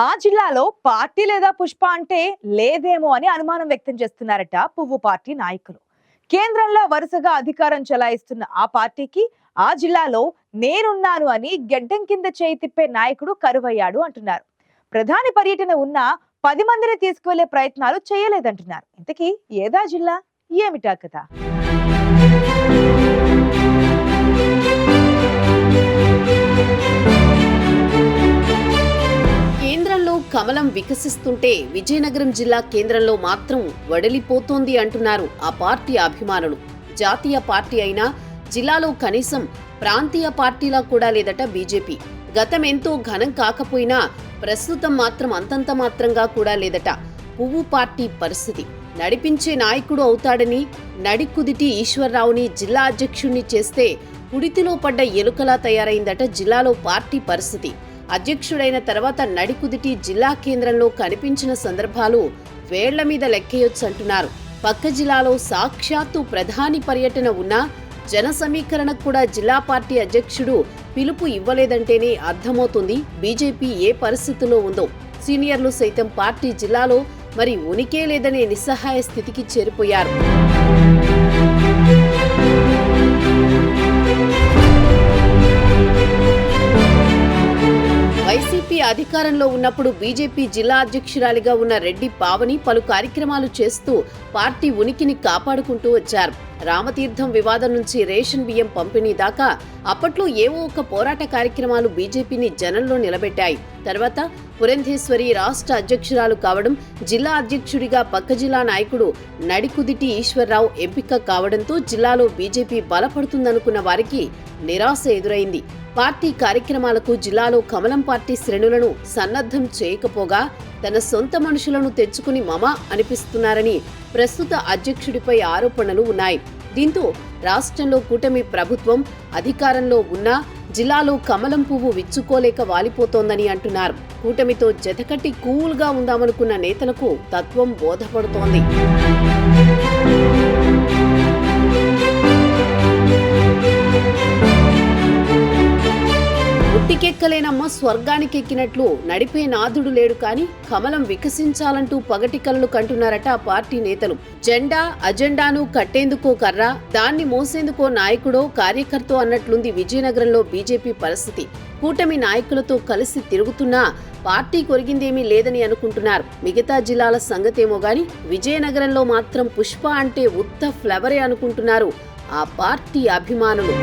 ఆ జిల్లాలో పార్టీ లేదా పుష్ప అంటే లేదేమో అని అనుమానం వ్యక్తం చేస్తున్నారట పువ్వు పార్టీ నాయకులు. కేంద్రంలో వరుసగా అధికారం చెలాయిస్తున్న ఆ పార్టీకి ఆ జిల్లాలో నేనున్నాను అని గెడ్డం కింద చేయి తిప్పే నాయకుడు కరువయ్యాడు అంటున్నారు. ప్రధాని పర్యటన ఉన్న 10 మందిని తీసుకువెళ్లే ప్రయత్నాలు చేయలేదంటున్నారు. ఇంతకీ ఏదా జిల్లా, ఏమిటా కథ? కేంద్రంలో కమలం వికసిస్తుంటే విజయనగరం జిల్లా కేంద్రంలో మాత్రం వడిలిపోతోంది అంటున్నారు ఆ పార్టీ అభిమానులు. జాతీయ పార్టీ అయినా జిల్లాలో కనీసం ప్రాంతీయ పార్టీలా కూడా లేదట బీజేపీ. గతం ఎంతో ఘనం కాకపోయినా ప్రస్తుతం మాత్రం అంతంత మాత్రంగా కూడా లేదట పువ్వు పార్టీ పరిస్థితి. నడిపించే నాయకుడు అవుతాడని నడికుదిటి ఈశ్వర్రావుని జిల్లా అధ్యక్షుణ్ణి చేస్తే కుడితిలో పడ్డ ఎలుకలా తయారైందట జిల్లాలో పార్టీ పరిస్థితి. అధ్యక్షుడైన తర్వాత నడికుదిటి జిల్లా కేంద్రంలో కనిపించిన సందర్భాలు వేళ్ల మీద లెక్కేయొచ్చంటున్నారు. పక్క జిల్లాలో సాక్షాత్తు ప్రధాని పర్యటన ఉన్నా జన సమీకరణకు కూడా జిల్లా పార్టీ అధ్యక్షుడు పిలుపు ఇవ్వలేదంటేనే అర్థమవుతుంది బీజేపీ ఏ పరిస్థితిలో ఉందో. సీనియర్లు సైతం పార్టీ జిల్లాలో మరి ఉనికే లేదనే నిస్సహాయ స్థితికి చేరిపోయారు. వైసీపీ అధికారంలో ఉన్నప్పుడు బీజేపీ జిల్లా అధ్యక్షురాలిగా ఉన్న రెడ్డి పావని పలు కార్యక్రమాలు చేస్తూ పార్టీ ఉనికిని కాపాడుకుంటూ వచ్చారు. రామతీర్థం వివాదం నుంచి రేషన్ బియ్యం పంపిణీ దాకా అప్పట్లో ఏవో ఒక పోరాట కార్యక్రమాలు బీజేపీని జనంలో నిలబెట్టాయి. తర్వాత పురంధేశ్వరి రాష్ట్ర అధ్యక్షురాలు కావడం, జిల్లా అధ్యక్షుడిగా పక్క జిల్లా నాయకుడు నడికుదిటి ఈశ్వర్రావు ఎంపిక కావడంతో జిల్లాలో బీజేపీ బలపడుతుందనుకున్న వారికి నిరాశ ఎదురైంది. పార్టీ కార్యక్రమాలకు జిల్లాలో కమలం పార్టీ శ్రేణులను సన్నద్ధం చేయకపోగా తన సొంత మనుషులను తెచ్చుకుని మమ అనిపిస్తున్నారని ప్రస్తుత అధ్యక్షుడిపై ఆరోపణలు ఉన్నాయి. దీంతో రాష్ట్రంలో కూటమి ప్రభుత్వం అధికారంలో ఉన్నా జిల్లాలో కమలం పువ్వు విచ్చుకోలేక వాలిపోతోందని అంటున్నారు. కూటమితో జతకట్టి కూల్గా ఉందామనుకున్న నేతలకు తత్వం బోధపడుతోంది. ఉట్టికెక్కలేనమ్మ స్వర్గానికి ఎక్కినట్లు నడిపే నాథుడు లేడు కానీ కమలం వికసించాలంటూ పగటి కలలు కంటున్నారట ఆ పార్టీ నేతలు. జెండా అజెండాను కట్టేందుకో కర్ర, దాన్ని మోసేందుకో నాయకుడో కార్యకర్తో అన్నట్లుంది విజయనగరంలో బీజేపీ పరిస్థితి. కూటమి నాయకులతో కలిసి తిరుగుతున్నా పార్టీ కొరిగిందేమీ లేదని అనుకుంటున్నారు. మిగతా జిల్లాల సంగతేమో గాని విజయనగరంలో మాత్రం పుష్ప అంటే ఉత్త ఫ్లవరే అనుకుంటున్నారు ఆ పార్టీ అభిమానులు.